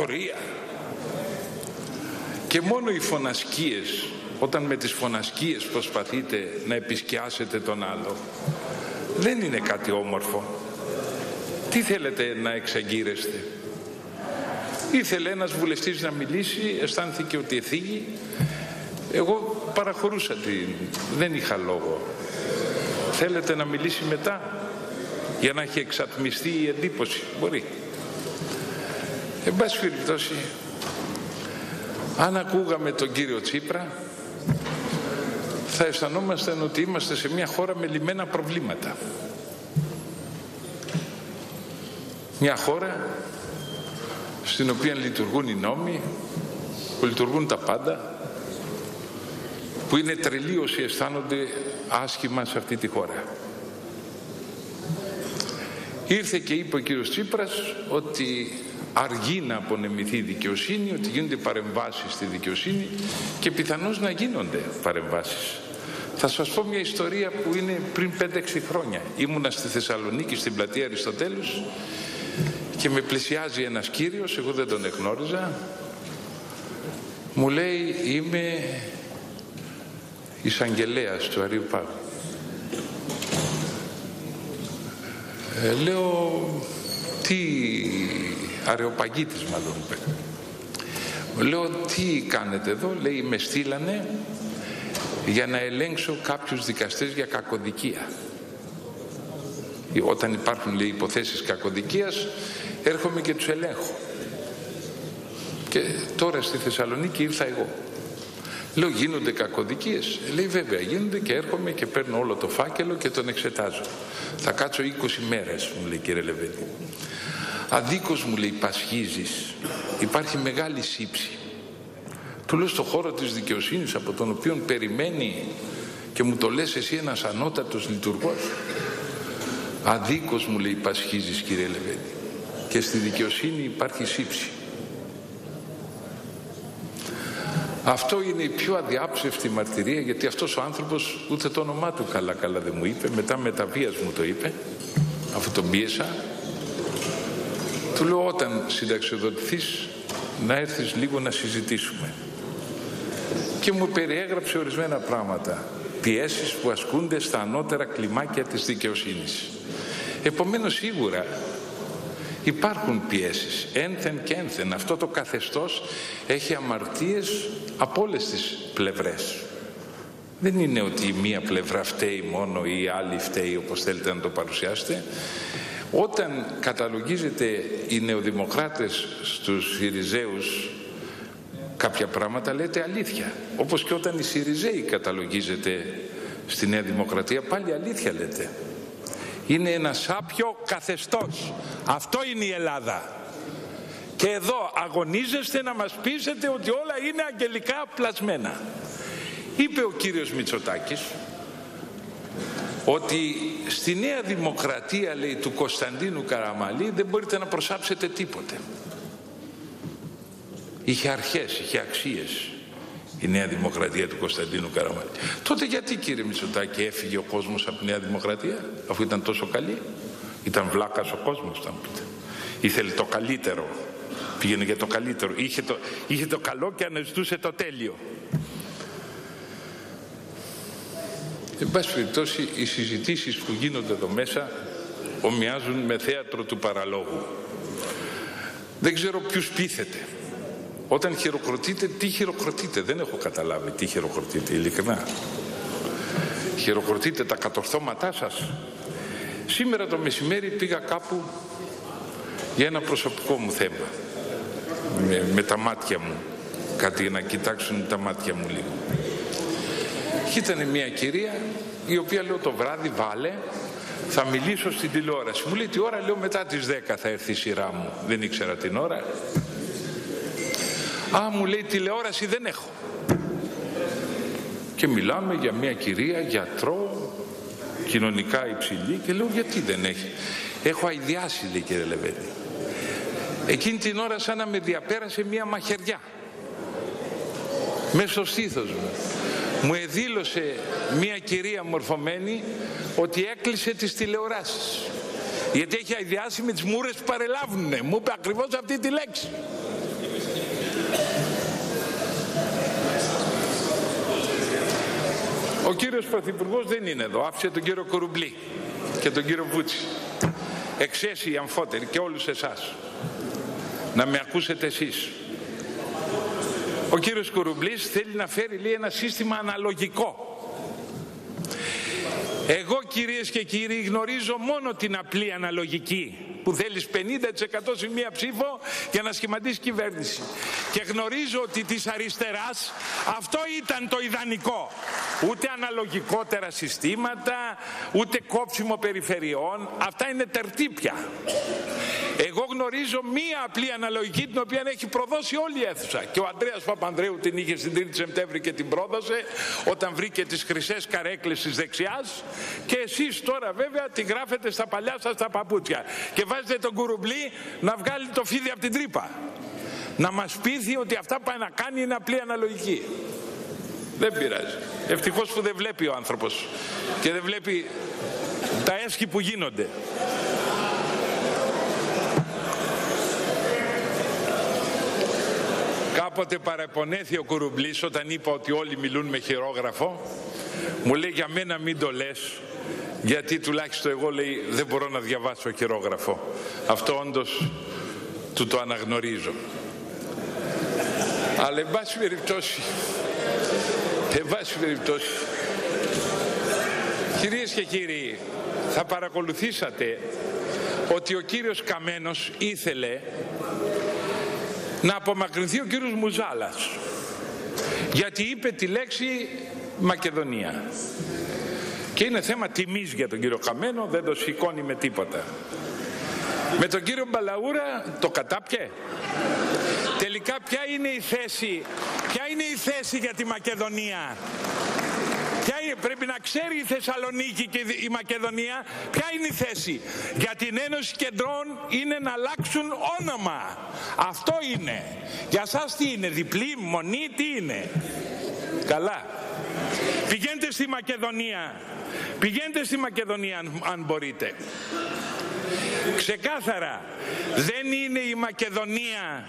πορεία. Και μόνο οι φωνασκίες, όταν με τις φωνασκίες προσπαθείτε να επισκιάσετε τον άλλο, δεν είναι κάτι όμορφο. Τι θέλετε να εξαγγείλεστε? Ήθελε ένας βουλευτής να μιλήσει, αισθάνθηκε ότι εφήγει. Εγώ παραχωρούσα δεν είχα λόγο. Θέλετε να μιλήσει μετά, για να έχει εξατμιστεί η εντύπωση? Μπορεί. Εν πάση περιπτώσει, αν ακούγαμε τον κύριο Τσίπρα, θα αισθανόμασταν ότι είμαστε σε μια χώρα με λυμμένα προβλήματα. Μια χώρα στην οποία λειτουργούν οι νόμοι, που λειτουργούν τα πάντα, που είναι τρελοί όσοι αισθάνονται άσχημα σε αυτή τη χώρα. Ήρθε και είπε ο κύριος Τσίπρας ότι αργεί να απονεμηθεί η δικαιοσύνη, ότι γίνονται παρεμβάσεις στη δικαιοσύνη και πιθανώς να γίνονται παρεμβάσεις. Θα σας πω μια ιστορία που είναι πριν 5-6 χρόνια. Ήμουνα στη Θεσσαλονίκη, στην πλατεία Αριστοτέλους, και με πλησιάζει ένας κύριος, εγώ δεν τον εγνώριζα. Μου λέει, είμαι εισαγγελέας του Αρείου Πάγου. Λέω, τι αρεοπαγίτης μάλλον είπε. Λέω, τι κάνετε εδώ? Λέει, με στείλανε για να ελέγξω κάποιους δικαστές για κακοδικία. Όταν υπάρχουν, λέει, υποθέσεις κακοδικίας, έρχομαι και τους ελέγχω. Και τώρα στη Θεσσαλονίκη ήρθα εγώ. Λέω, γίνονται κακοδικίες? Λέει, βέβαια γίνονται, και έρχομαι και παίρνω όλο το φάκελο και τον εξετάζω. Θα κάτσω 20 μέρες, μου λέει, κύριε Λεβέντη. Αδίκως, μου λέει, πασχίζεις. Υπάρχει μεγάλη σύψη. Του λέω, στο χώρο της δικαιοσύνης, από τον οποίο περιμένει, και μου το λες εσύ, ένας ανώτατος λειτουργός? Αδίκως, μου λέει, πασχίζεις, κύριε Λεβέντη. Και στη δικαιοσύνη υπάρχει σύψη. Αυτό είναι η πιο αδιάψευτη μαρτυρία, γιατί αυτός ο άνθρωπος ούτε το όνομά του καλά δεν μου είπε. Μετά με τα βίας μου το είπε, αφού τον πίεσα. Του λέω, όταν συνταξιοδοτηθείς να έρθεις λίγο να συζητήσουμε. Και μου περιέγραψε ορισμένα πράγματα, πιέσεις που ασκούνται στα ανώτερα κλιμάκια της δικαιοσύνης. Επομένως, σίγουρα υπάρχουν πιέσεις, ένθεν και ένθεν. Αυτό το καθεστώς έχει αμαρτίες από όλες τις πλευρές. Δεν είναι ότι η μία πλευρά φταίει μόνο ή η άλλη φταίει, όπως θέλετε να το παρουσιάσετε. Όταν καταλογίζετε οι νεοδημοκράτες στους Συριζέους κάποια πράγματα, λέτε αλήθεια. Όπως και όταν οι Συριζέοι καταλογίζετε στη Νέα Δημοκρατία, πάλι αλήθεια λέτε. Είναι ένα σάπιο καθεστώς. Αυτό είναι η Ελλάδα. Και εδώ αγωνίζεστε να μας πείσετε ότι όλα είναι αγγελικά πλασμένα. Είπε ο κύριος Μητσοτάκης ότι στη Νέα Δημοκρατία, λέει, του Κωνσταντίνου Καραμαλή δεν μπορείτε να προσάψετε τίποτε. Είχε αρχές, είχε αξίες η Νέα Δημοκρατία του Κωνσταντίνου Καραμαλή. Τότε γιατί, κύριε Μητσοτάκη, έφυγε ο κόσμος από τη Νέα Δημοκρατία, αφού ήταν τόσο καλή? Ήταν βλάκας ο κόσμος, θα μου πείτε. Ήθελε το καλύτερο, πήγαινε για το καλύτερο, είχε το καλό και αναζητούσε το τέλειο. Εν πάση περιπτώσει, οι συζητήσεις που γίνονται εδώ μέσα ομοιάζουν με θέατρο του παραλόγου. Δεν ξέρω ποιους πείθετε. Όταν χειροκροτείτε, τι χειροκροτείτε? Δεν έχω καταλάβει τι χειροκροτείτε, ειλικρινά. Χειροκροτείτε τα κατορθώματά σας? Σήμερα το μεσημέρι πήγα κάπου για ένα προσωπικό μου θέμα. Με τα μάτια μου. Κάτι να κοιτάξουν τα μάτια μου λίγο. Και ήταν μια κυρία η οποία, λέω, το βράδυ βάλε, θα μιλήσω στην τηλεόραση. Μου λέει, τι ώρα? Λέω, μετά τις 10 θα έρθει η σειρά μου. Δεν ήξερα την ώρα. Α, μου λέει, τηλεόραση δεν έχω. Και μιλάμε για μια κυρία, γιατρό, κοινωνικά υψηλή, και λέω, γιατί δεν έχει? Έχω αηδιάσει, λέει, κύριε Λεβέντη. Εκείνη την ώρα σαν να με διαπέρασε μια μαχαιριά μέσα στο στήθος μου. Μου εδήλωσε μια κυρία μορφωμένη ότι έκλεισε τις τηλεοράσεις, γιατί έχει αηδιάσει με τις μούρες που παρελάβουνε. Μου είπε ακριβώς αυτή τη λέξη. Ο κύριος Πρωθυπουργός δεν είναι εδώ, άφησε τον κύριο Κουρουμπλή και τον κύριο Βούτσι. Εξαίσιοι αμφότεροι και όλους εσάς. Να με ακούσετε εσείς. Ο κύριος Κουρουμπλής θέλει να φέρει, λέει, ένα σύστημα αναλογικό. Εγώ, κυρίες και κύριοι, γνωρίζω μόνο την απλή αναλογική, που θέλεις 50% σε μία ψήφο για να σχηματίσεις κυβέρνηση. Και γνωρίζω ότι της αριστεράς αυτό ήταν το ιδανικό. Ούτε αναλογικότερα συστήματα, ούτε κόψιμο περιφερειών. Αυτά είναι τερτύπια. Εγώ γνωρίζω μία απλή αναλογική, την οποία έχει προδώσει όλη η αίθουσα. Και ο Ανδρέας Παπανδρέου την είχε στην 3η Σεπτέμβρη και την πρόδωσε, όταν βρήκε τις χρυσές καρέκλες της δεξιάς. Και εσείς τώρα βέβαια τη γράφετε στα παλιά σας τα παπούτσια. Και βάζετε τον Κουρουμπλή να βγάλει το φίδι από την τρύπα. Να μας πείθει ότι αυτά που πάει να κάνει είναι απλή αναλογική. Δεν πειράζει. Ευτυχώς που δεν βλέπει ο άνθρωπος και δεν βλέπει τα έσχη που γίνονται. Κάποτε παραπονέθη ο Κουρουμπλής όταν είπα ότι όλοι μιλούν με χειρόγραφο. Μου λέει, για μένα μην το λες, γιατί τουλάχιστον εγώ, λέει, δεν μπορώ να διαβάσω χειρόγραφο. Αυτό όντως του το αναγνωρίζω. Αλλά εν πάση περιπτώσει, κυρίες και κύριοι, θα παρακολουθήσατε ότι ο κύριος Καμένος ήθελε να απομακρυνθεί ο κύριος Μουζάλας, γιατί είπε τη λέξη Μακεδονία. Και είναι θέμα τιμής για τον κύριο Καμένο, δεν το σηκώνει με τίποτα. Με τον κύριο Μπαλαούρα το κατάπιε. Τελικά ποια είναι η θέση για τη Μακεδονία? Πρέπει να ξέρει η Θεσσαλονίκη και η Μακεδονία ποια είναι η θέση. Για την Ένωση Κεντρών είναι να αλλάξουν όνομα. Αυτό είναι. Για σας τι είναι? Διπλή, μονή, τι είναι? Καλά. Πηγαίνετε στη Μακεδονία. Πηγαίνετε στη Μακεδονία αν μπορείτε. Ξεκάθαρα, δεν είναι η Μακεδονία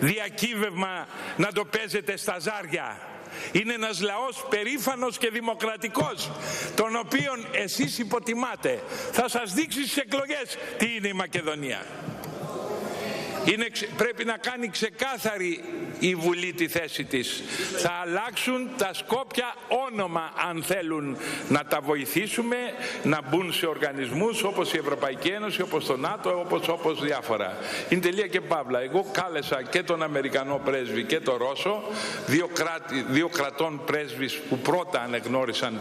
διακύβευμα να το παίζετε στα ζάρια. Είναι ένας λαός περήφανος και δημοκρατικός, τον οποίον εσείς υποτιμάτε. Θα σας δείξει στις εκλογές τι είναι η Μακεδονία. Πρέπει να κάνει ξεκάθαρη η Βουλή τη θέση της. Θα αλλάξουν τα Σκόπια όνομα αν θέλουν να τα βοηθήσουμε να μπουν σε οργανισμούς όπως η Ευρωπαϊκή Ένωση, όπως το ΝΑΤΟ, όπως διάφορα. Είναι τελεία και παύλα. Εγώ κάλεσα και τον Αμερικανό πρέσβη και τον Ρώσο, δύο κρατών πρέσβεις που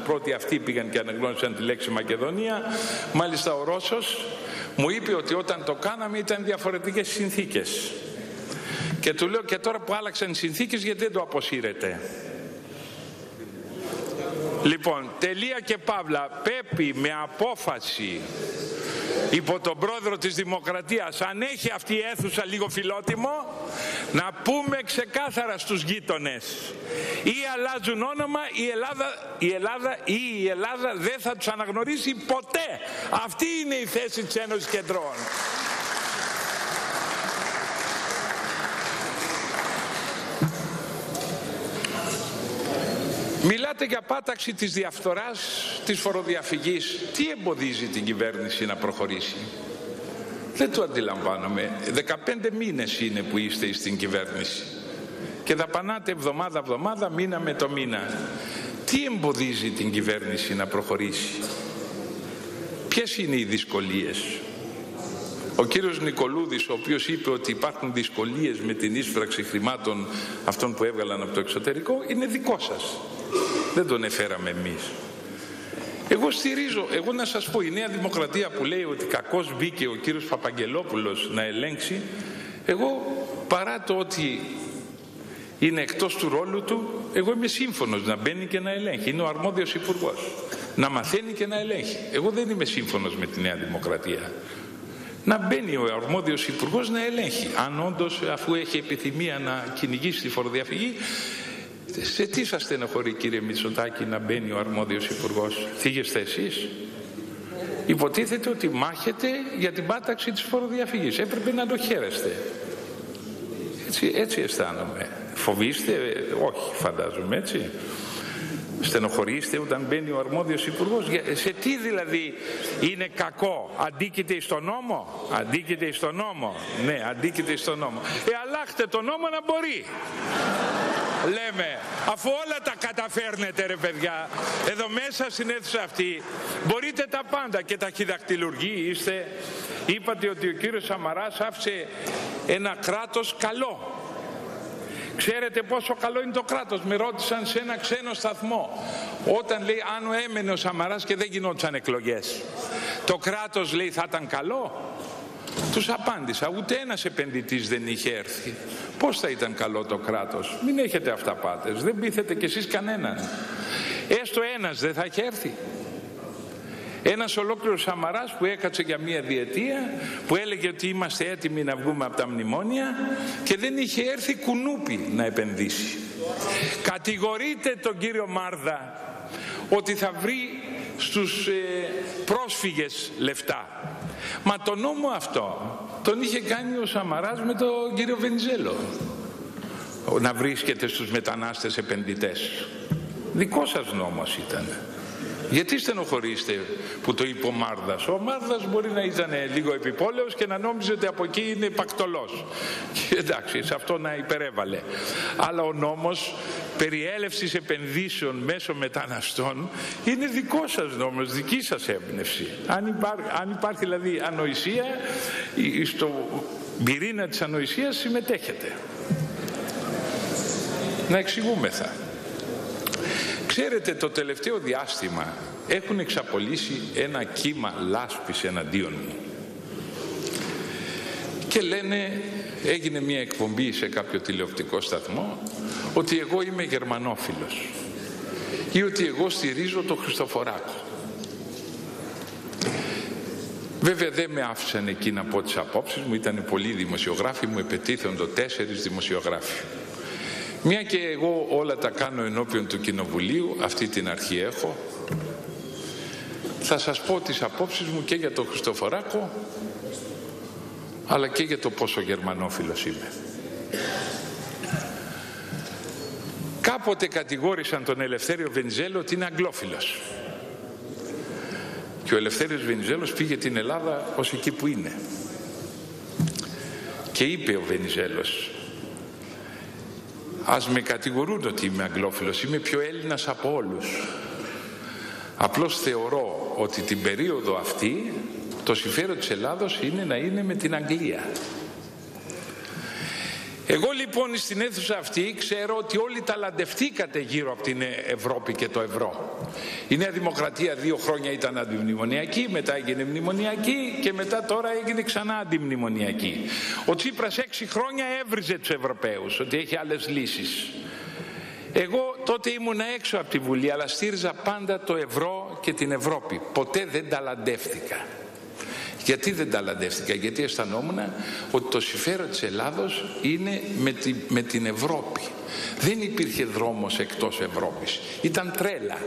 πρώτοι αυτοί πήγαν και αναγνώρισαν τη λέξη Μακεδονία. Μάλιστα ο Ρώσος μου είπε ότι όταν το κάναμε ήταν διαφορετικές συνθήκες. Και του λέω, και τώρα που άλλαξαν οι συνθήκες, γιατί δεν το αποσύρετε? Λοιπόν, τελεία και παύλα, πρέπει με απόφαση υπό τον πρόεδρο της Δημοκρατίας, αν έχει αυτή η αίθουσα λίγο φιλότιμο, να πούμε ξεκάθαρα στους γείτονες, ή αλλάζουν όνομα, η Ελλάδα δεν θα τους αναγνωρίσει ποτέ. Αυτή είναι η θέση της Ένωσης Κεντρών. Μιλάτε για πάταξη της διαφθοράς, της φοροδιαφυγής. Τι εμποδίζει την κυβέρνηση να προχωρήσει? Δεν το αντιλαμβάνομαι. 15 μήνες είναι που είστε στην κυβέρνηση και δαπανάτε εβδομάδα, μήνα με το μήνα. Τι εμποδίζει την κυβέρνηση να προχωρήσει? Ποιες είναι οι δυσκολίες? Ο κύριος Νικολούδης, ο οποίος είπε ότι υπάρχουν δυσκολίες με την είσπραξη χρημάτων αυτών που έβγαλαν από το εξωτερικό, είναι δικό σας. Δεν τον εφέραμε εμείς. Εγώ στηρίζω, να σας πω, η Νέα Δημοκρατία που λέει ότι κακώς μπήκε ο κύριος Παπαγγελόπουλος να ελέγξει, εγώ παρά το ότι είναι εκτός του ρόλου του, εγώ είμαι σύμφωνος να μπαίνει και να ελέγχει. Είναι ο αρμόδιος υπουργός. Να μαθαίνει και να ελέγχει. Εγώ δεν είμαι σύμφωνος με τη Νέα Δημοκρατία. Να μπαίνει ο αρμόδιος υπουργός να ελέγχει. Αν όντως, αφού έχει επιθυμία να κυνηγήσει τη φοροδιαφυγή, σε τι σας στενοχωρεί, κύριε Μητσοτάκη, να μπαίνει ο αρμόδιος υπουργός? Θίγεστε εσείς? Υποτίθεται ότι μάχεται για την πάταξη της φοροδιαφυγής. Έπρεπε να το χαίρεστε. Έτσι αισθάνομαι. Φοβήστε? Όχι, φαντάζομαι, έτσι. Στενοχωρείστε όταν μπαίνει ο αρμόδιος υπουργός. Σε τι δηλαδή είναι κακό? Αντίκειται στον νόμο? Αντίκειται στον νόμο? Ναι, αντίκειται στον νόμο. Αλλάχτε τον νόμο να μπορεί. Λέμε, αφού όλα τα καταφέρνετε ρε παιδιά, εδώ μέσα στην αίθουσα αυτή μπορείτε τα πάντα και ταχυδακτηλουργοί είστε. Είπατε ότι ο κύριος Σαμαράς άφησε ένα κράτος καλό. Ξέρετε πόσο καλό είναι το κράτος? Με ρώτησαν σε ένα ξένο σταθμό. Όταν λέει αν έμενε ο Σαμαράς και δεν γινόντουσαν εκλογές, το κράτος λέει θα ήταν καλό? Τους απάντησα, ούτε ένας επενδυτής δεν είχε έρθει. Πώς θα ήταν καλό το κράτος? Μην έχετε αυταπάτες, δεν πείθετε κι εσείς κανέναν. Έστω ένας δεν θα έχει έρθει? Ένας ολόκληρος Σαμαράς που έκατσε για μία διετία, που έλεγε ότι είμαστε έτοιμοι να βγούμε από τα μνημόνια και δεν είχε έρθει κουνούπι να επενδύσει. Κατηγορείτε τον κύριο Μάρδα ότι θα βρει στους πρόσφυγες λεφτά. Μα το νόμο αυτό τον είχε κάνει ο Σαμαράς με τον κύριο Βενιζέλο. Να βρίσκεται στους μετανάστες επενδυτές. Δικό σας νόμος ήταν. Γιατί στενοχωρείστε που το είπε ο Μάρδας? Ο Μάρδας μπορεί να ήταν λίγο επιπόλαιος και να νόμιζε ότι από εκεί είναι πακτολός. Και εντάξει, σε αυτό να υπερέβαλε. Αλλά ο νόμος περί έλευσης επενδύσεων μέσω μεταναστών είναι δικό σας νόμος, δική σας έμπνευση. Αν υπάρχει δηλαδή ανοησία, στο πυρήνα της ανοησίας συμμετέχετε. Να εξηγούμεθα. Ξέρετε, το τελευταίο διάστημα έχουν εξαπολύσει ένα κύμα λάσπης εναντίον μου. Και λένε, έγινε μια εκπομπή σε κάποιο τηλεοπτικό σταθμό, ότι εγώ είμαι γερμανόφιλος ή ότι εγώ στηρίζω τον Χριστοφοράκο. Βέβαια δεν με άφησαν εκεί να πω τις απόψεις μου, ήταν πολλοί δημοσιογράφοι, μου επετίθονται 4 δημοσιογράφοι. Μια και εγώ όλα τα κάνω ενώπιον του Κοινοβουλίου, αυτή την αρχή έχω, θα σας πω τις απόψεις μου και για τον Χριστοφοράκο, αλλά και για το πόσο γερμανόφιλος είμαι. Κάποτε κατηγόρησαν τον Ελευθέριο Βενιζέλο ότι είναι αγγλόφιλος. Και ο Ελευθέριος Βενιζέλος πήγε την Ελλάδα ως εκεί που είναι. Και είπε ο Βενιζέλος, ας με κατηγορούν ότι είμαι αγγλόφιλος, είμαι πιο Έλληνας από όλους. Απλώς θεωρώ ότι την περίοδο αυτή το συμφέρον της Ελλάδος είναι να είναι με την Αγγλία. Εγώ λοιπόν στην αίθουσα αυτή ξέρω ότι όλοι ταλαντευτήκατε γύρω από την Ευρώπη και το ευρώ. Η Νέα Δημοκρατία 2 χρόνια ήταν αντιμνημονιακή, μετά έγινε μνημονιακή και μετά τώρα έγινε ξανά αντιμνημονιακή. Ο Τσίπρας 6 χρόνια έβριζε τους Ευρωπαίους ότι έχει άλλες λύσεις. Εγώ τότε ήμουν έξω από τη Βουλή, αλλά στήριζα πάντα το ευρώ και την Ευρώπη. Ποτέ δεν ταλαντεύτηκα. Γιατί δεν ταλαντεύτηκα? Γιατί αισθανόμουν ότι το συμφέρον της Ελλάδος είναι με την Ευρώπη. Δεν υπήρχε δρόμος εκτός Ευρώπης. Ήταν τρέλα.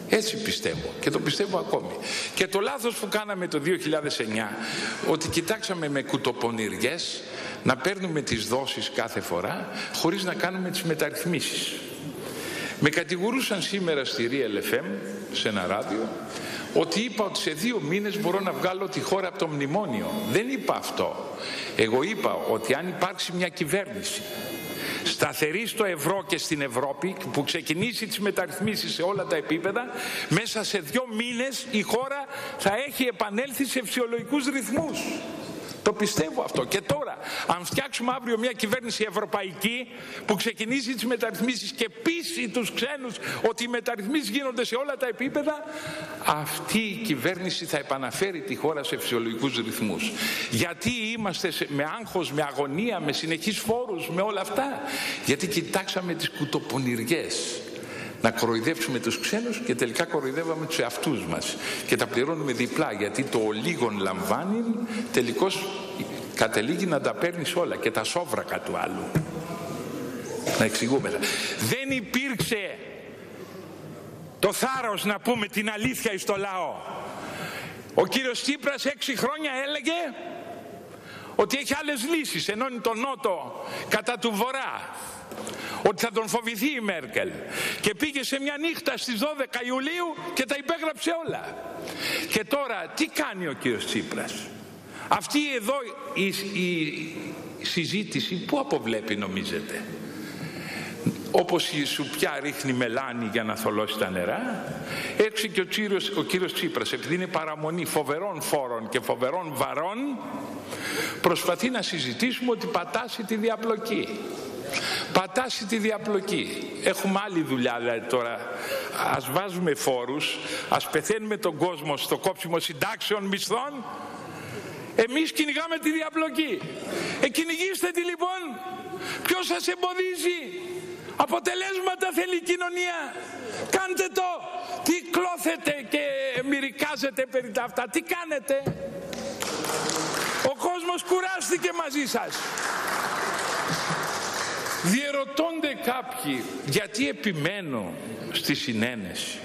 Έτσι πιστεύω και το πιστεύω ακόμη. Και το λάθος που κάναμε το 2009, ότι κοιτάξαμε με κουτοπονηριές να παίρνουμε τις δόσεις κάθε φορά χωρίς να κάνουμε τις μεταρρυθμίσεις. Με κατηγορούσαν σήμερα στη Real FM, σε ένα ράδιο, ότι είπα ότι σε 2 μήνες μπορώ να βγάλω τη χώρα από το μνημόνιο. Δεν είπα αυτό. Εγώ είπα ότι αν υπάρξει μια κυβέρνηση σταθερή στο ευρώ και στην Ευρώπη, που ξεκινήσει τις μεταρρυθμίσεις σε όλα τα επίπεδα, μέσα σε 2 μήνες η χώρα θα έχει επανέλθει σε φυσιολογικούς ρυθμούς. Το πιστεύω αυτό. Και τώρα, αν φτιάξουμε αύριο μια κυβέρνηση ευρωπαϊκή που ξεκινήσει τις μεταρρυθμίσεις και πείσει τους ξένους ότι οι μεταρρυθμίσεις γίνονται σε όλα τα επίπεδα, αυτή η κυβέρνηση θα επαναφέρει τη χώρα σε φυσιολογικούς ρυθμούς. Γιατί είμαστε με άγχος, με αγωνία, με συνεχείς φόρους, με όλα αυτά? Γιατί κοιτάξαμε τις κουτοπονηριές. Να κοροϊδεύσουμε τους ξένους και τελικά κοροϊδεύαμε τους εαυτούς μας. Και τα πληρώνουμε διπλά, γιατί το ο λίγον λαμβάνει τελικώς καταλήγει να τα παίρνεις όλα και τα σόβρακα του άλλου. Να εξηγούμε. Δεν υπήρξε το θάρρος να πούμε την αλήθεια στο λαό. Ο κύριος Τσίπρας 6 χρόνια έλεγε ότι έχει άλλες λύσεις, ενώνει τον Νότο κατά του Βορρά, ότι θα τον φοβηθεί η Μέρκελ, και πήγε σε μια νύχτα στις 12 Ιουλίου και τα υπέγραψε όλα. Και τώρα τι κάνει ο κύριος Τσίπρας? Αυτή εδώ η συζήτηση πού αποβλέπει, νομίζετε? Όπως η σουπιά ρίχνει μελάνι για να θολώσει τα νερά, έτσι και ο κύριος Τσίπρας, επειδή είναι παραμονή φοβερών φόρων και φοβερών βαρών, προσπαθεί να συζητήσουμε ότι πατάσει τη διαπλοκή. Πατάσει τη διαπλοκή. Έχουμε άλλη δουλειά δηλαδή τώρα. Ας βάζουμε φόρους, ας πεθαίνουμε τον κόσμο στο κόψιμο συντάξεων, μισθών. Εμείς κυνηγάμε τη διαπλοκή. Κυνηγήστε τη λοιπόν. Ποιος σας εμποδίζει? Αποτελέσματα θέλει η κοινωνία. Κάντε το. Τι κλώθετε και μυρικάζετε περί τα αυτά? Τι κάνετε? Ο κόσμος κουράστηκε μαζί σας. Διερωτώνται κάποιοι γιατί επιμένω στη συνένεση.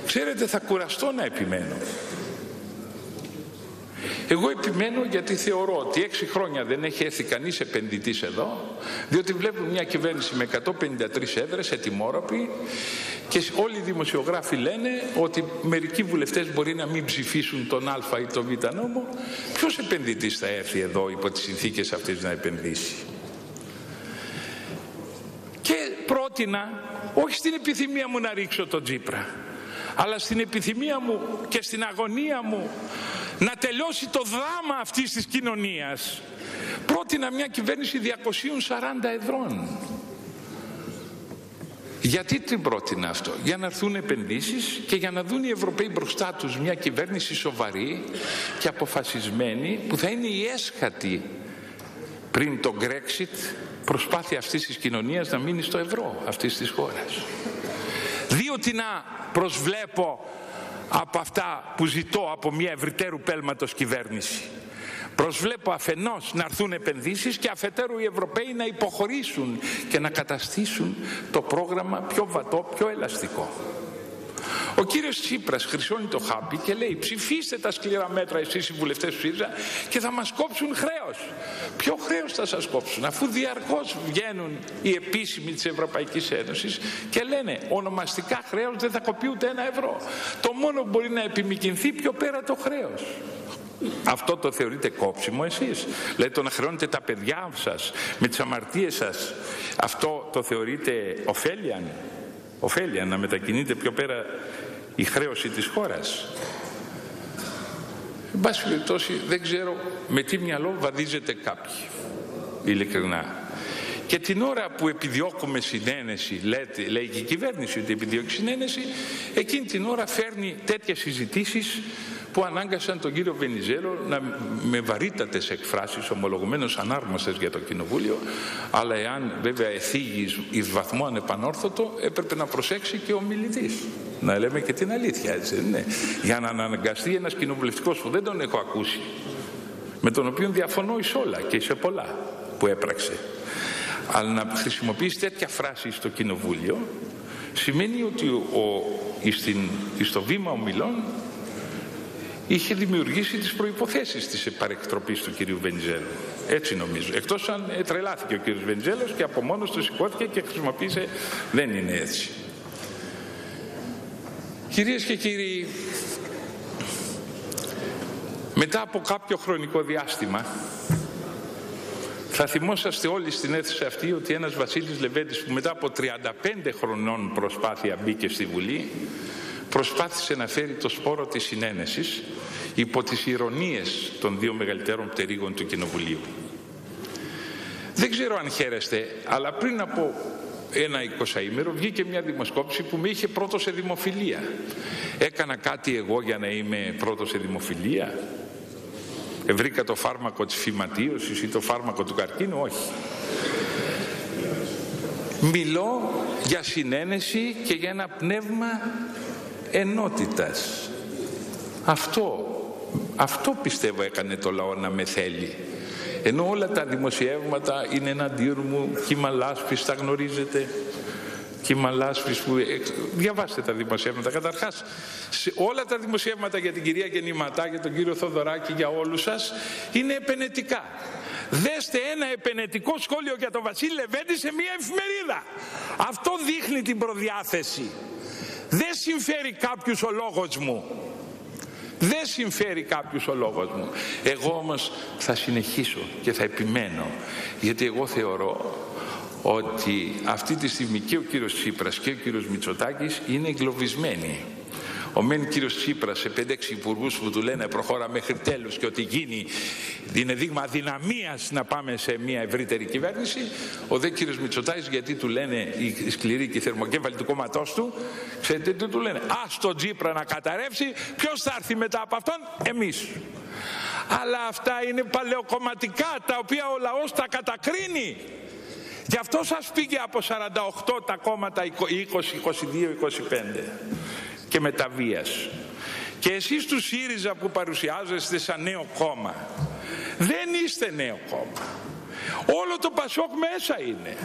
Ξέρετε, θα κουραστώ να επιμένω. Εγώ επιμένω γιατί θεωρώ ότι 6 χρόνια δεν έχει έρθει κανείς επενδυτής εδώ, διότι βλέπουμε μια κυβέρνηση με 153 έδρες, ετοιμόρροπη, και όλοι οι δημοσιογράφοι λένε ότι μερικοί βουλευτές μπορεί να μην ψηφίσουν τον Α ή τον Β νόμο. Ποιος επενδυτής θα έρθει εδώ υπό τις συνθήκες αυτές να επενδύσει? Και πρότεινα, όχι στην επιθυμία μου να ρίξω τον Τσίπρα, αλλά στην επιθυμία μου και στην αγωνία μου να τελειώσει το δράμα αυτής της κοινωνίας, πρότεινα μια κυβέρνηση 240 εδρών. Γιατί την πρότεινα αυτό? Για να έρθουν επενδύσεις και για να δουν οι Ευρωπαίοι μπροστά τους μια κυβέρνηση σοβαρή και αποφασισμένη, που θα είναι η έσχατη πριν το Brexit προσπάθεια αυτής της κοινωνίας να μείνει στο ευρώ αυτής της χώρας. Διότι να προσβλέπω από αυτά που ζητώ από μια ευρυτέρου πέλματος κυβέρνηση? Προσβλέπω αφενός να έρθουν επενδύσεις και αφετέρου οι Ευρωπαίοι να υποχωρήσουν και να καταστήσουν το πρόγραμμα πιο βατό, πιο ελαστικό. Ο κύριος Τσίπρας χρυσώνει το χάπι και λέει: ψηφίστε τα σκληρά μέτρα εσείς οι βουλευτές του ΣΥΡΙΖΑ και θα μας κόψουν χρέος. Ποιο χρέος θα σας κόψουν, αφού διαρκώς βγαίνουν οι επίσημοι της Ευρωπαϊκής Ένωσης και λένε ονομαστικά χρέος δεν θα κοπεί ούτε 1 ευρώ. Το μόνο που μπορεί να επιμικρυνθεί πιο πέρα το χρέος. Αυτό το θεωρείτε κόψιμο εσείς? Δηλαδή το να χρεώνετε τα παιδιά σας με τις αμαρτίες σας, αυτό το θεωρείτε ωφέλεια να μετακινείτε πιο πέρα η χρέωση της χώρας? Εν πάση περιπτώσει δεν ξέρω με τι μυαλό βαδίζετε κάποιοι, ειλικρινά. Και την ώρα που επιδιώκουμε συνένεση, λέει και η κυβέρνηση ότι επιδιώκει συνένεση, εκείνη την ώρα φέρνει τέτοιες συζητήσεις που ανάγκασαν τον κύριο Βενιζέλο με βαρύτατες εκφράσεις, ομολογουμένως ανάρμοστες για το Κοινοβούλιο, αλλά εάν βέβαια εθίγει εις βαθμό ανεπανόρθωτο, έπρεπε να προσέξει και ο μιλητής. Να λέμε και την αλήθεια, έτσι δεν είναι? Για να αναγκαστεί ένας κοινοβουλευτικός που δεν τον έχω ακούσει, με τον οποίο διαφωνώ εις όλα και σε πολλά που έπραξε, αλλά να χρησιμοποιήσει τέτοια φράση στο Κοινοβούλιο, σημαίνει ότι στο βήμα ομιλών είχε δημιουργήσει τις προϋποθέσεις της παρεκτροπής του κυρίου Βενιζέλου. Έτσι νομίζω. Εκτός αν τρελάθηκε ο κύριος Βενιζέλος και από μόνος του σηκώθηκε και χρησιμοποίησε. Δεν είναι έτσι. Κυρίες και κύριοι, μετά από κάποιο χρονικό διάστημα θα θυμόσαστε όλοι στην αίθουσα αυτή ότι ένας Βασίλης Λεβέντης, που μετά από 35 χρονών προσπάθεια μπήκε στη Βουλή, προσπάθησε να φέρει το σπόρο της συνένεσης υπό τις ηρωνίες των 2 μεγαλύτερων πτερίγων του Κοινοβουλίου. Δεν ξέρω αν χαίρεστε, αλλά πριν από ένα 20ημερο βγήκε μια δημοσκόπηση που με είχε πρώτο σε δημοφιλία. Έκανα κάτι εγώ για να είμαι πρώτο σε δημοφιλία? Βρήκα το φάρμακο της φυματίωσης ή το φάρμακο του καρκίνου? Όχι. Μιλώ για συνένεση και για ένα πνεύμα ενότητας. Αυτό πιστεύω έκανε το λαό να με θέλει. Ενώ όλα τα δημοσιεύματα είναι εναντίον μου, κύμα λάσπης, τα γνωρίζετε, κύμα λάσπης που... Διαβάστε τα δημοσιεύματα. Καταρχάς, σε όλα τα δημοσιεύματα για την κυρία Γεννηματά, για τον κύριο Θοδωράκη, για όλους σας, είναι επενετικά. Δέστε ένα επενετικό σχόλιο για τον Βασίλη Λεβέντη σε μια εφημερίδα. Αυτό δείχνει την προδιάθεση. Δεν συμφέρει κάποιους ο λόγος μου. Δεν συμφέρει κάποιους ο λόγος μου. Εγώ όμως θα συνεχίσω και θα επιμένω, γιατί εγώ θεωρώ ότι αυτή τη στιγμή και ο κύριος Τσίπρας και ο κύριος Μητσοτάκης είναι εγκλωβισμένοι. Ο μεν κύριος Τσίπρας σε 5-6 υπουργούς που του λένε προχώρα μέχρι τέλους και ότι γίνει, είναι δείγμα αδυναμίας να πάμε σε μια ευρύτερη κυβέρνηση. Ο δε κύριος Μητσοτάκης, γιατί του λένε οι σκληροί και οι θερμοκέφαλοι του κόμματός του, ξέρετε τι του λένε? Ας τον Τσίπρα να καταρρεύσει, ποιος θα έρθει μετά από αυτόν? Εμείς. Αλλά αυτά είναι παλαιοκομματικά, τα οποία ο λαός τα κατακρίνει. Γι' αυτό σας πήγε από 48 τα κόμματα 20, 22, 25 και μεταβίας. Και εσείς του ΣΥΡΙΖΑ που παρουσιάζεστε σαν νέο κόμμα, δεν είστε νέο κόμμα. Όλο το Πασόκ μέσα είναι.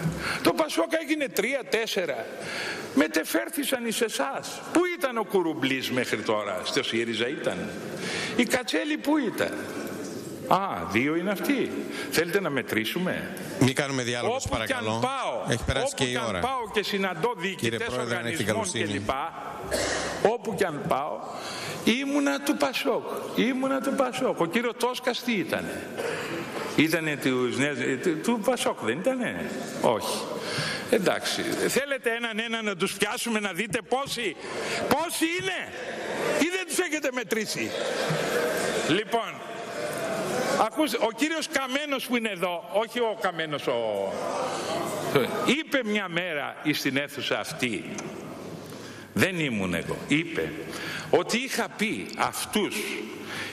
Το Πασόκ έγινε 3-4. Μετεφέρθησαν εις εσάς. Πού ήταν ο Κουρουμπλής μέχρι τώρα? Στο ΣΥΡΙΖΑ ήταν. Η Κατσέλη πού ήταν? Α, 2 είναι αυτοί. Θέλετε να μετρήσουμε? Μην κάνουμε διάλογο, παρακαλώ. Όπου κι αν πάω, έχει περάσει και η ώρα. Πάω και συναντώ διοικητές οργανισμών κλπ. Όπου κι αν πάω, ήμουνα του Πασόκ. Ο κύριο Τόσκας τι ήτανε? Ήτανε του Πασόκ, δεν ήτανε? Όχι. Εντάξει, θέλετε έναν να τους πιάσουμε να δείτε πόσοι είναι, ή δεν τους έχετε μετρήσει? Λοιπόν, ακούστε, ο κύριος Καμένος που είναι εδώ, όχι ο Καμένος, είπε μια μέρα στην αίθουσα αυτή, δεν ήμουν εγώ, είπε ότι είχα πει αυτούς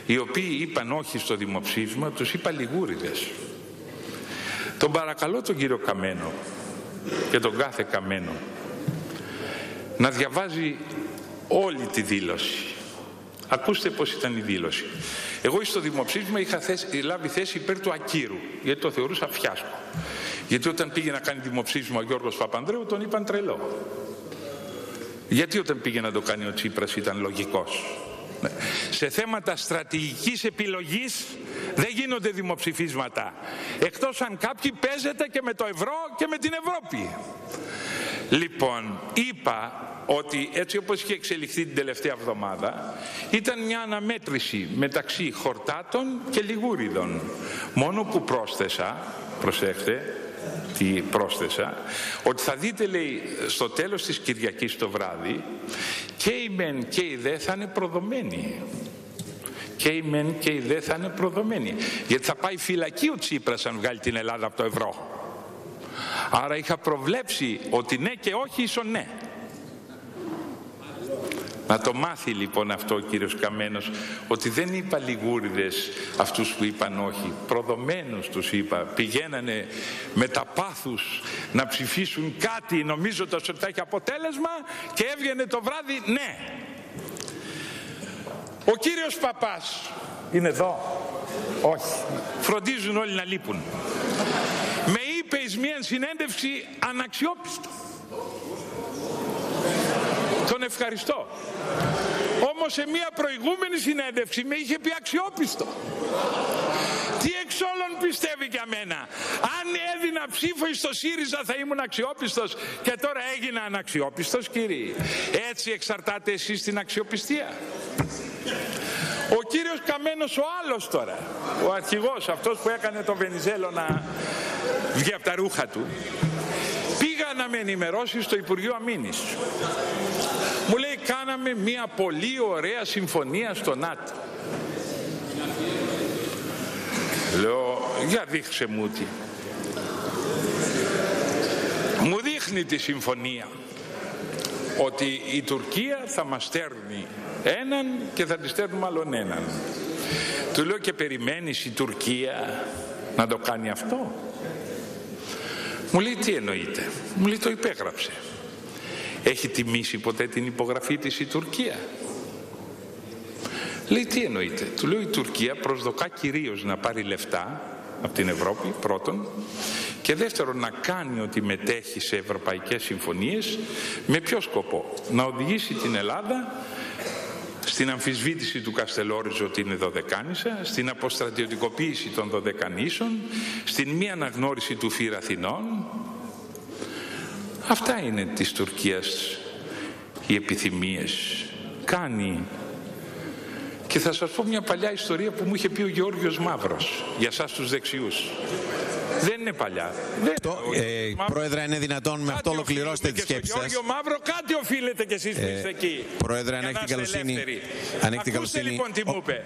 οι οποίοι είπαν όχι στο δημοψήφισμα, τους είπα λιγούριδες. Τον παρακαλώ τον κύριο Καμένο και τον κάθε Καμένο να διαβάζει όλη τη δήλωση. Ακούστε πώς ήταν η δήλωση. Εγώ στο δημοψήφισμα είχα λάβει θέση υπέρ του ακύρου, γιατί το θεωρούσα φιάσκο. Γιατί όταν πήγε να κάνει δημοψήφισμα ο Γιώργος Παπανδρέου τον είπαν τρελό. Γιατί όταν πήγε να το κάνει ο Τσίπρας ήταν λογικός. Σε θέματα στρατηγικής επιλογής δεν γίνονται δημοψηφίσματα, εκτός αν κάποιοι παίζετε και με το ευρώ και με την Ευρώπη. Λοιπόν, είπα ότι έτσι όπως είχε εξελιχθεί την τελευταία εβδομάδα ήταν μια αναμέτρηση μεταξύ χορτάτων και λιγούριδων. Μόνο που πρόσθεσα, προσέχτε τι πρόσθεσα, ότι θα δείτε, λέει, στο τέλος της Κυριακής το βράδυ και οι μεν και οι δε θα είναι προδομένοι. Και οι μεν και οι δε θα είναι προδομένοι. Γιατί θα πάει φυλακή ο Τσίπρας αν βγάλει την Ελλάδα από το ευρώ. Άρα είχα προβλέψει ότι ναι και όχι ίσον ναι. Να το μάθει λοιπόν αυτό ο κύριος Καμένος, ότι δεν είπα λιγούριδες αυτούς που είπαν όχι, προδομένους τους είπα. Πηγαίνανε με τα πάθους να ψηφίσουν κάτι νομίζοντας ότι θα έχει αποτέλεσμα και έβγαινε το βράδυ ναι. Ο κύριος Παπάς είναι εδώ? Όχι. Φροντίζουν όλοι να λείπουν. Με είπε εις μια συνέντευξη αναξιόπιστο. Τον ευχαριστώ. Όμως σε μια προηγούμενη συνέντευξη με είχε πει αξιόπιστο. Τι εξ όλων πιστεύει για μένα? Αν έδινα ψήφο στο ΣΥΡΙΖΑ θα ήμουν αξιόπιστος και τώρα έγινα αναξιόπιστος, κύριοι. Έτσι εξαρτάται εσείς την αξιοπιστία? Ο κύριος Καμένος ο άλλος τώρα, ο αρχηγός, αυτός που έκανε τον Βενιζέλο να βγει από τα ρούχα του, πήγα να με ενημερώσει στο Υπουργείο Αμήνης. Μου λέει κάναμε μια πολύ ωραία συμφωνία στο ΝΑΤΟ. Λέω για δείξε μου τι. Μου δείχνει τη συμφωνία ότι η Τουρκία θα μας στέλνει έναν και θα τη στέλνουμε άλλον έναν. Του λέω και περιμένεις η Τουρκία να το κάνει αυτό? Μου λέει τι εννοείται? Μου λέει το υπέγραψε. Έχει τιμήσει ποτέ την υπογραφή της η Τουρκία? Λέει τι εννοείται? Του λέω η Τουρκία προσδοκά κυρίως να πάρει λεφτά από την Ευρώπη πρώτον Και δεύτερον, να κάνει ότι μετέχει σε ευρωπαϊκές συμφωνίες. Με ποιο σκοπό? Να οδηγήσει την Ελλάδα στην αμφισβήτηση του Καστελόριζο ότι είναι δωδεκάνησα, στην αποστρατιωτικοποίηση των Δωδεκανήσων, στην μη αναγνώριση του Φύρ Αθηνών. Αυτά είναι της Τουρκίας οι επιθυμίες. Κάνει. Και θα σας πω μια παλιά ιστορία που μου είχε πει ο Γεώργιος Μαύρος, για σας τους δεξιούς. Δεν είναι παλιά. Πρόεδρε, είναι δυνατόν με αυτό ολοκληρώστε τη σκέψη σας? Γιώργιο Μαύρο, κάτι οφείλετε κι εσείς που είστε εκεί. Πρόεδρε, αν έχετε καλοσύνη. Ακούστε λοιπόν τι μου είπε.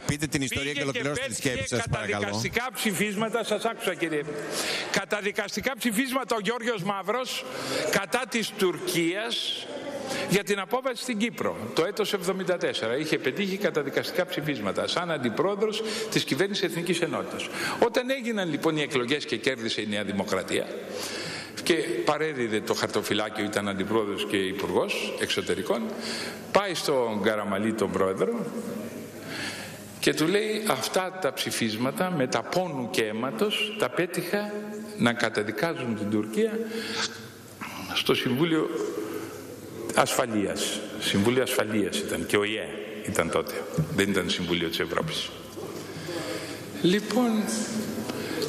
Πείτε την ιστορία και ολοκληρώστε τη σκέψη σας, παρακαλώ. Καταδικαστικά ψηφίσματα, σας άκουσα κύριε. Καταδικαστικά ψηφίσματα ο Γιώργιος Μαύρος κατά της Τουρκίας για την απόβαση στην Κύπρο το έτος 1974. Είχε πετύχει καταδικαστικά ψηφίσματα σαν αντιπρόεδρος της κυβέρνησης Εθνικής Ενότητας. Όταν έγιναν λοιπόν οι εκλογές και κέρδισε η Νέα Δημοκρατία και παρέδιδε το χαρτοφυλάκιο, ήταν αντιπρόεδρος και υπουργός εξωτερικών, πάει στον Καραμαλή τον πρόεδρο και του λέει: αυτά τα ψηφίσματα με τα πόνου και αίματος τα πέτυχα να καταδικάζουν την Τουρκία στο Συμβούλιο Ασφαλείας. Συμβούλιο Ασφαλείας ήταν και ο ΙΕ ήταν τότε, δεν ήταν Συμβούλιο της Ευρώπης. Λοιπόν,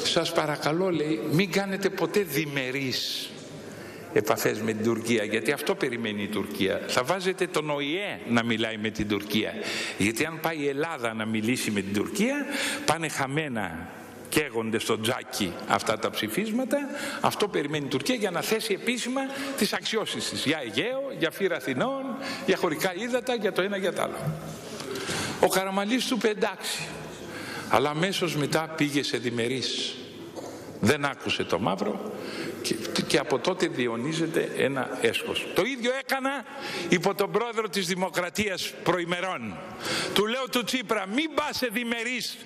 σας παρακαλώ, λέει, μην κάνετε ποτέ διμερείς επαφές με την Τουρκία, γιατί αυτό περιμένει η Τουρκία. Θα βάζετε τον ΟΗΕ να μιλάει με την Τουρκία, γιατί αν πάει η Ελλάδα να μιλήσει με την Τουρκία, πάνε χαμένα, καίγονται στο τζάκι αυτά τα ψηφίσματα. Αυτό περιμένει η Τουρκία για να θέσει επίσημα τις αξιώσεις της, για Αιγαίο, για Φύρ Αθηνών, για χωρικά ύδατα, για το ένα για το άλλο. Ο Καραμαλής του είπε εντάξει, αλλά αμέσως μετά πήγε σε διμερείς. Δεν άκουσε το Μαύρο και από τότε διονύζεται ένα έσχος. Το ίδιο έκανα υπό τον πρόεδρο της Δημοκρατίας προημερών. Του λέω του Τσίπρα, μην πας σε διμερείς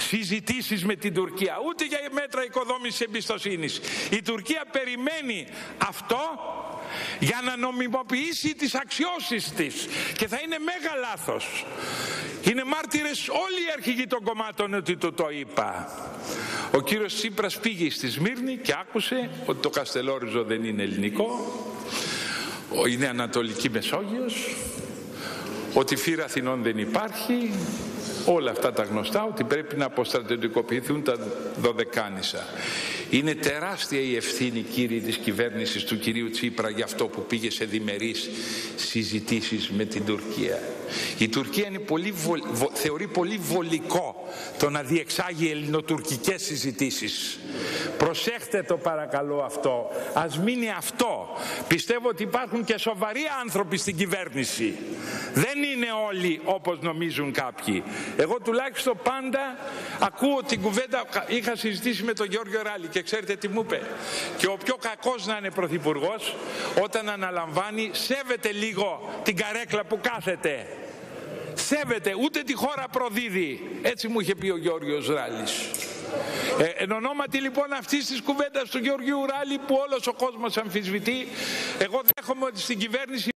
συζητήσεις με την Τουρκία, ούτε για μέτρα οικοδόμησης εμπιστοσύνης. Η Τουρκία περιμένει αυτό για να νομιμοποιήσει τις αξιώσεις της και θα είναι μέγα λάθος. Είναι μάρτυρες όλοι οι αρχηγοί των κομμάτων ότι το είπα. Ο κύριος Τσίπρας πήγε στη Σμύρνη και άκουσε ότι το Καστελόριζο δεν είναι ελληνικό, είναι Ανατολική Μεσόγειος, ότι Φύρ Αθηνών δεν υπάρχει, όλα αυτά τα γνωστά, ότι πρέπει να αποστρατιωτικοποιηθούν τα Δωδεκάνησα. Είναι τεράστια η ευθύνη, κύριοι, της κυβέρνησης του κυρίου Τσίπρα για αυτό που πήγε σε διμερείς συζητήσεις με την Τουρκία. Η Τουρκία είναι θεωρεί πολύ βολικό το να διεξάγει ελληνοτουρκικές συζητήσεις. Προσέχτε το παρακαλώ αυτό. Ας μείνει αυτό. Πιστεύω ότι υπάρχουν και σοβαροί άνθρωποι στην κυβέρνηση. Δεν είναι όλοι όπως νομίζουν κάποιοι. Εγώ τουλάχιστον πάντα ακούω την κουβέντα. Είχα συζητήσει με τον Γιώργο Ράλη και ξέρετε τι μου είπε? Και ο πιο κακός να είναι πρωθυπουργός, όταν αναλαμβάνει, σέβεται λίγο την καρέκλα που κάθεται. Σέβεται, ούτε τη χώρα προδίδει. Έτσι μου είχε πει ο Γιώργος Ράλης. Εν ονόματι λοιπόν αυτής της κουβέντας του Γιώργου Ράλη που όλος ο κόσμος αμφισβητεί, εγώ δέχομαι ότι στην κυβέρνηση